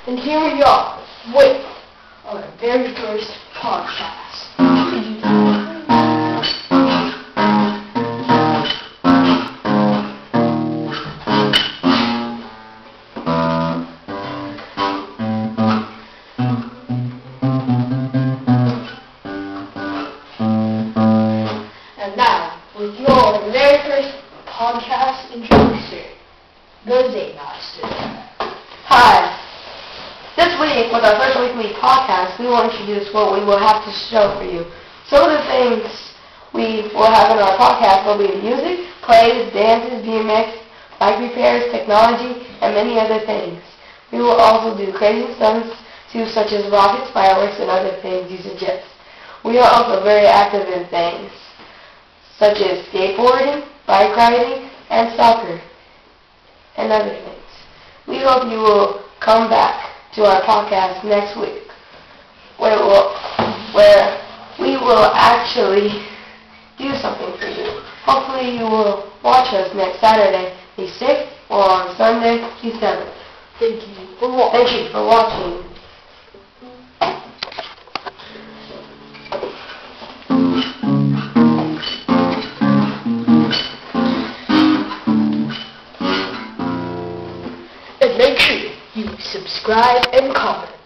And here we are with our very first podcast. And now, with your very first podcast introducer, the Zaymaster. Hi. This week, with our first weekly podcast, we will introduce what we will have to show for you. Some of the things we will have in our podcast will be music, plays, dances, BMX, bike repairs, technology, and many other things. We will also do crazy stunts too, such as rockets, fireworks, and other things you suggest. We are also very active in things such as skateboarding, bike riding, and soccer, and other things. We hope you will come back to our podcast next week, where we will actually do something for you. Hopefully you will watch us next Saturday, the 6th, or on Sunday, the 7th. Thank you for watching. And make sure you subscribe and comment.